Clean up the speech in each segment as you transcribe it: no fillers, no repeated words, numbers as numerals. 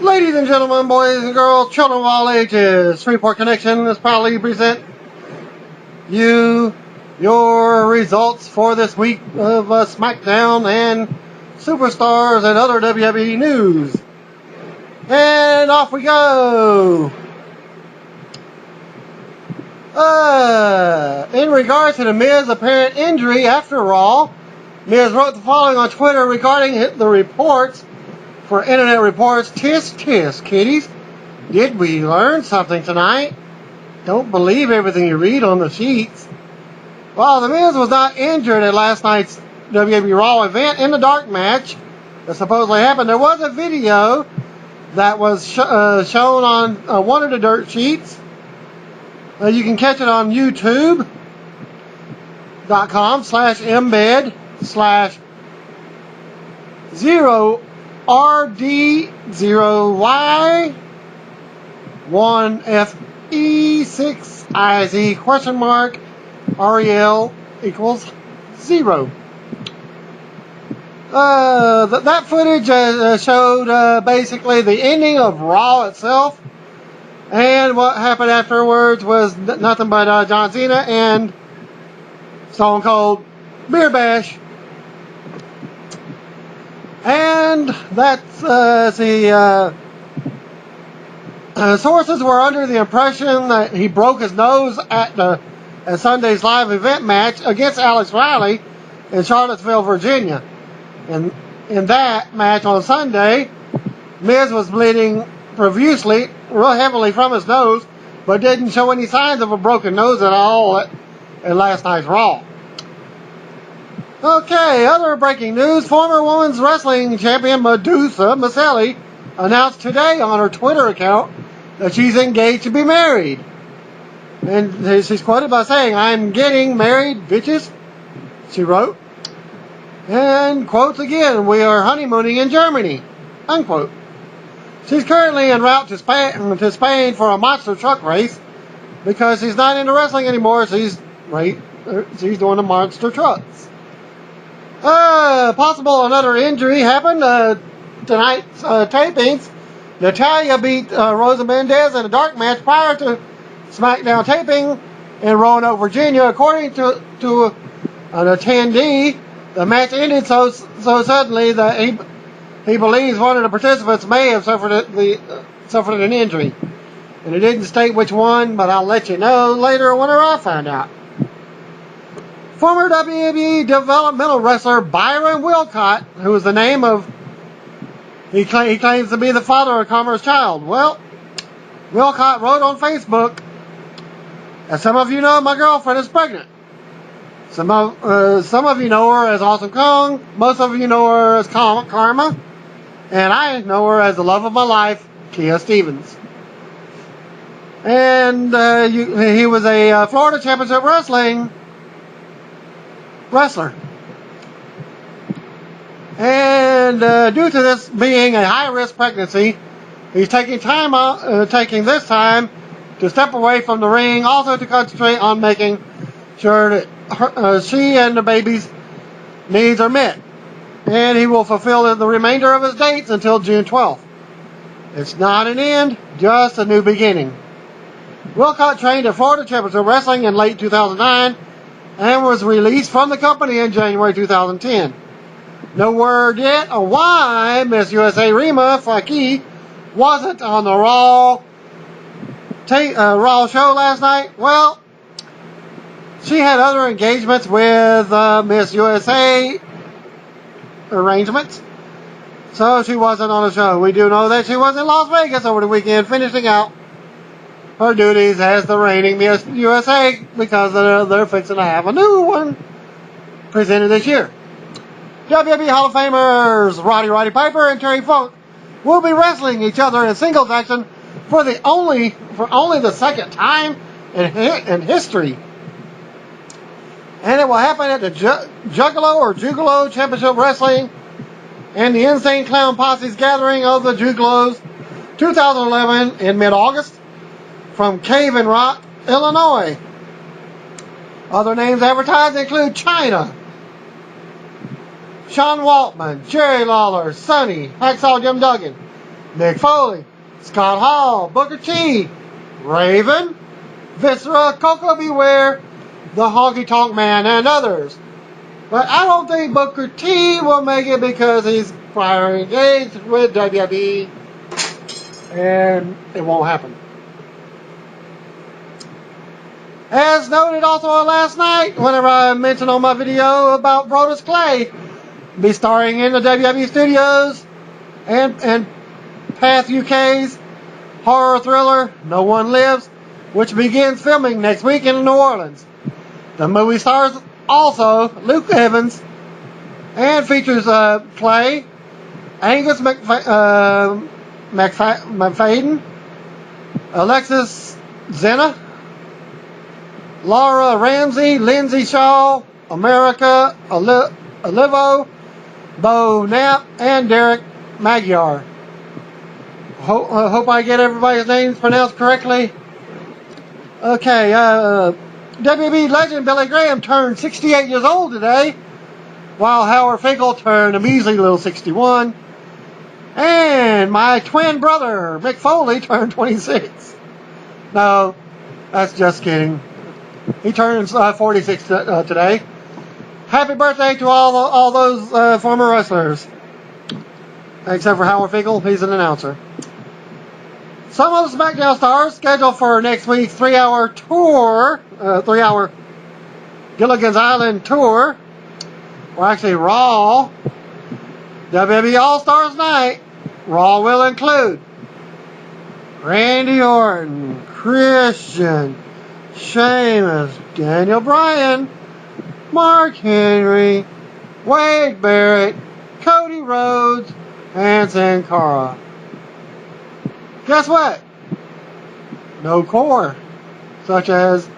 Ladies and gentlemen, boys and girls, children of all ages, Freeport Connection is proudly present you your results for this week of SmackDown and Superstars and other WWE news. And off we go. In regards to the Miz apparent injury after Raw, Miz wrote the following on Twitter regarding the reports. For internet reports, tisk tisk, kiddies. Did we learn something tonight? Don't believe everything you read on the sheets. While The Miz was not injured at last night's WWE Raw event in the dark match that supposedly happened, there was a video that was shown on one of the dirt sheets. You can catch it on youtube.com/embed/0 RD0Y1FE6IZ question mark REL equals 0. That footage showed basically the ending of Raw itself, and what happened afterwards was nothing but John Cena and Stone Cold Beer Bash. And that's sources were under the impression that he broke his nose at Sunday's live event match against Alex Riley in Charlottesville, Virginia. And in that match on Sunday, Miz was bleeding profusely, real heavily from his nose, but didn't show any signs of a broken nose at all at last night's Raw. Okay, other breaking news. Former Women's Wrestling Champion Medusa Maselli announced today on her Twitter account that she's engaged to be married. And she's quoted by saying, "I'm getting married, bitches," she wrote. And quotes again, "We are honeymooning in Germany," unquote. She's currently en route to Spain for a monster truck race because she's not into wrestling anymore. She's doing the monster trucks. Possible another injury happened tonight's tapings. Natalya beat Rosa Mendez in a dark match prior to SmackDown taping in Roanoke, Virginia. According to an attendee, the match ended so suddenly that he believes one of the participants may have suffered an injury. And it didn't state which one, but I'll let you know later whenever I find out. Former WWE developmental wrestler Byron Wilcott, who is the name of, he claims to be the father of Karma's child. Well, Wilcott wrote on Facebook, "As some of you know, my girlfriend is pregnant. Some of you know her as Awesome Kong. Most of you know her as Karma. And I know her as the love of my life, Kia Stevens." And he was a Florida Championship Wrestling wrestler. And due to this being a high-risk pregnancy, he's taking this time to step away from the ring, also to concentrate on making sure that she and the baby's needs are met. And he will fulfill the remainder of his dates until June 12th. It's not an end, just a new beginning. Wilcott trained at Florida Championship Wrestling in late 2009 and was released from the company in January 2010. No word yet on why Miss USA Rima Fakih wasn't on the Raw show last night. Well, she had other engagements with Miss USA arrangements, so she wasn't on the show. We do know that she was in Las Vegas over the weekend finishing out her duties as the reigning Miss USA because they're fixing to have a new one presented this year. WWE Hall of Famers Roddy Piper and Terry Funk will be wrestling each other in singles action for only the second time in history. And it will happen at the Juggalo Championship Wrestling and the Insane Clown Posse's Gathering of the Juggalos 2011 in mid-August from Cave in Rock, Illinois. Other names advertised include Chyna, Sean Waltman, Jerry Lawler, Sonny, Hacksaw Jim Duggan, Mick Foley, Scott Hall, Booker T, Raven, Viscera, Coco Beware, the Honky Tonk Man, and others. But I don't think Booker T will make it because he's prior engaged with WWE, and it won't happen. As noted also on last night, whenever I mentioned on my video about Brodus Clay be starring in the WWE studios and Path UK's horror thriller No One Lives, which begins filming next week in New Orleans. The movie stars also Luke Evans and features Clay, Angus McFadden, Alexis Zena, Laura Ramsey, Lindsay Shaw, America Olivo, Bo Knapp, and Derek Magyar. Hope I get everybody's names pronounced correctly. Okay, WWE legend Billy Graham turned 68 years old today, while Howard Finkel turned a measly little 61. And my twin brother, Mick Foley, turned 26. No, that's just kidding. He turns 46 today. Happy birthday to all those former wrestlers. Except for Howard Finkel, he's an announcer. Some of the SmackDown stars scheduled for next week's 3-hour tour, 3-hour Gilligan's Island tour, or actually Raw, WWE All-Stars Night. Raw will include Randy Orton, Christian, Sheamus, Daniel Bryan, Mark Henry, Wade Barrett, Cody Rhodes, and Sin Cara. Guess what? No core, such as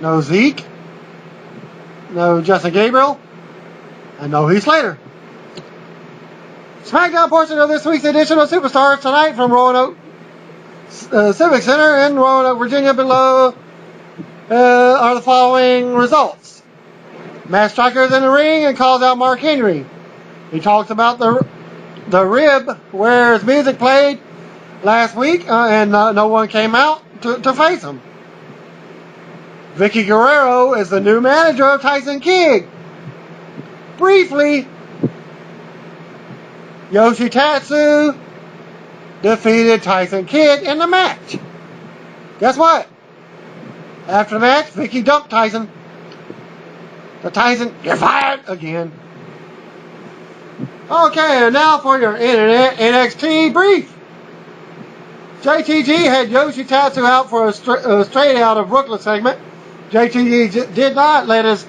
no Zeke, no Justin Gabriel, and no Heath Slater. SmackDown portion of this week's edition of Superstars tonight from Roanoke Civic Center in Roanoke, Virginia. Below are the following results. Matt Striker is in the ring and calls out Mark Henry. He talks about the rib where his music played last week and no one came out to face him. Vicky Guerrero is the new manager of Tyson Kidd. Briefly, Yoshitatsu defeated Tyson Kidd in the match. Guess what? After the match, Vicky dumped Tyson. So Tyson, you're fired again. Okay, and now for your internet NXT brief. JTG had Yoshitatsu out for a straight out of Brooklyn segment. JTG did not let his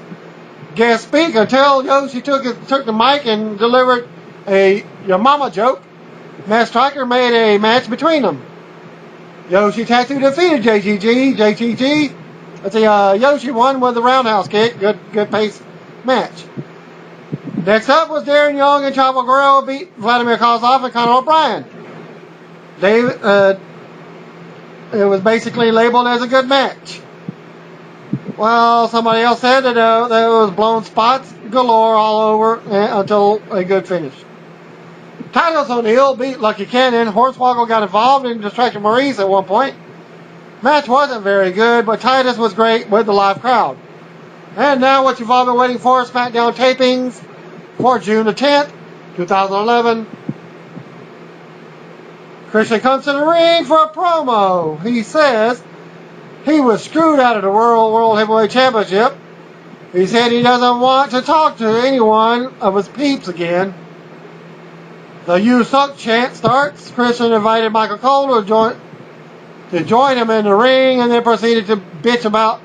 guest speak until Yoshi took the mic and delivered a your mama joke. Matt Striker made a match between them. Yoshitatsu defeated JTG. Let's see, Yoshi won with the roundhouse kick. Good pace match. Next up was Darren Young and Chavo Guerrero beat Vladimir Kozlov and Conor O'Brien. It was basically labeled as a good match. Well, somebody else said that there was blown spots galore all over until a good finish. Titus O'Neil beat Lucky Cannon. Hornswoggle got involved and distracted Maurice at one point. Match wasn't very good, but Titus was great with the live crowd. And now what you've all been waiting for, SmackDown tapings for June the 10th, 2011. Christian comes to the ring for a promo. He says he was screwed out of the World Heavyweight Championship. He said he doesn't want to talk to anyone of his peeps again. The "You Suck" chant starts. Christian invited Michael Cole to join him in the ring and then proceeded to bitch about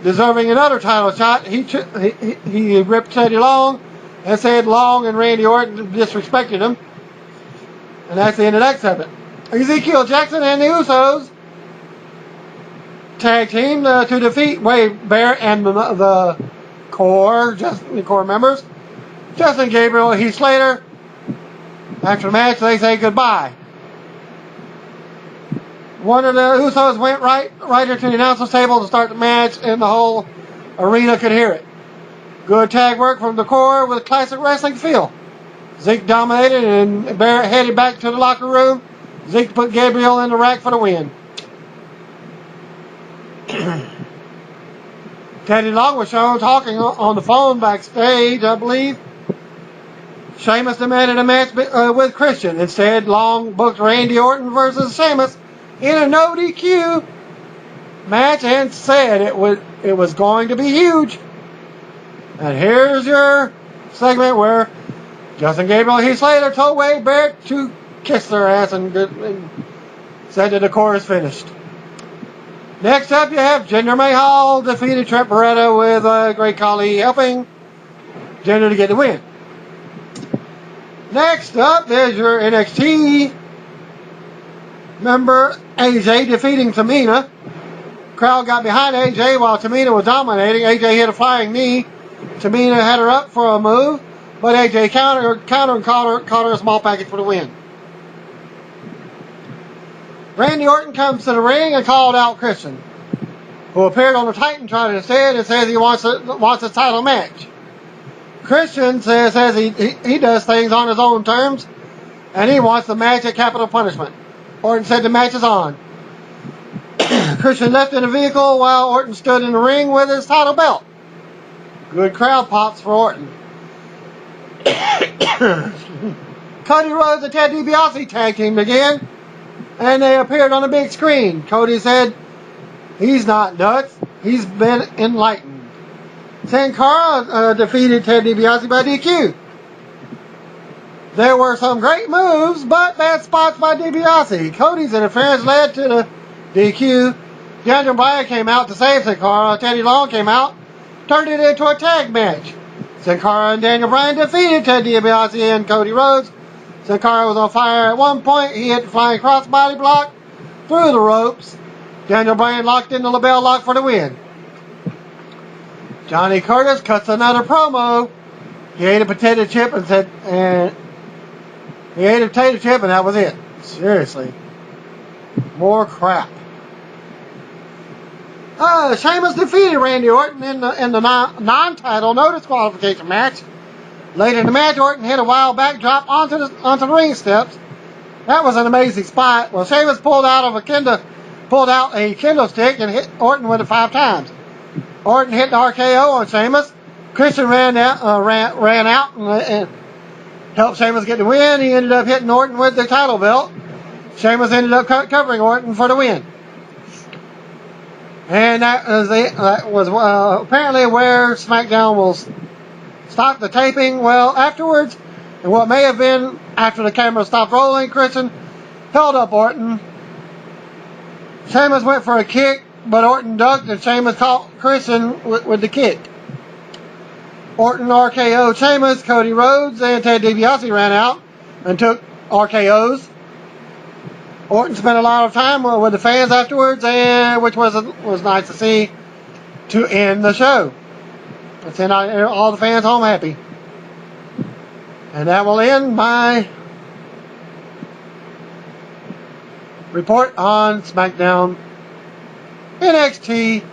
deserving another title shot. He ripped Teddy Long and said Long and Randy Orton disrespected him. And that's the end of that segment. Ezekiel Jackson and the Usos tag team to defeat Wade Barrett and the core members. Justin Gabriel and Heath Slater. After the match, they say goodbye. One of the Usos went right into the announcer's table to start the match, and the whole arena could hear it. Good tag work from the core with a classic wrestling feel. Zeke dominated and Barrett headed back to the locker room. Zeke put Gabriel in the rack for the win. Teddy Long was shown talking on the phone backstage, I believe. Sheamus demanded a match with Christian. Instead, Long booked Randy Orton versus Sheamus in a no DQ match and said it was going to be huge. And here's your segment where Justin Gabriel and Heath Slater told Wade Barrett to kiss their ass and said that the core is finished. Next up, you have Jinder Mahal defeated Trent Beretta with Great Khali helping Jinder to get the win. Next up is your NXT member AJ defeating Tamina. Crowd got behind AJ while Tamina was dominating. AJ hit a flying knee. Tamina had her up for a move, but AJ countered and caught her a small package for the win. Randy Orton comes to the ring and called out Christian, who appeared on the Titantron instead and says he wants a title match. Christian says he does things on his own terms, and he wants the match at Capital Punishment. Orton said the match is on. Christian left in the vehicle while Orton stood in the ring with his title belt. Good crowd pops for Orton. Cody Rhodes and Ted DiBiase tag teamed again, and they appeared on the big screen. Cody said he's not nuts, he's been enlightened. Sin Cara defeated Ted DiBiase by DQ. There were some great moves, but bad spots by DiBiase. Cody's interference led to the DQ. Daniel Bryan came out to save Sin Cara. Teddy Long came out, turned it into a tag match. Sin Cara and Daniel Bryan defeated Ted DiBiase and Cody Rhodes. Sin Cara was on fire at one point. He hit the flying crossbody block through the ropes. Daniel Bryan locked in the label lock for the win. Johnny Curtis cuts another promo. He ate a potato chip and that was it. Seriously. More crap. Sheamus defeated Randy Orton in the non-title no disqualification match. Later in the match, Orton hit a wild backdrop onto the ring steps. That was an amazing spot. Well, Sheamus pulled out a kendo stick and hit Orton with it 5 times. Orton hit the RKO on Sheamus. Christian ran out and helped Sheamus get the win. He ended up hitting Orton with the title belt. Sheamus ended up covering Orton for the win. And that was apparently where SmackDown will stop the taping. Well, afterwards, and what may have been after the camera stopped rolling, Christian held up Orton. Sheamus went for a kick, but Orton ducked and Sheamus caught Christian with the kick. Orton RKO'd Sheamus. Cody Rhodes and Ted DiBiase ran out and took RKO's. Orton spent a lot of time with the fans afterwards, and which was nice to see, to end the show. And send all the fans home happy. And that will end my report on SmackDown NXT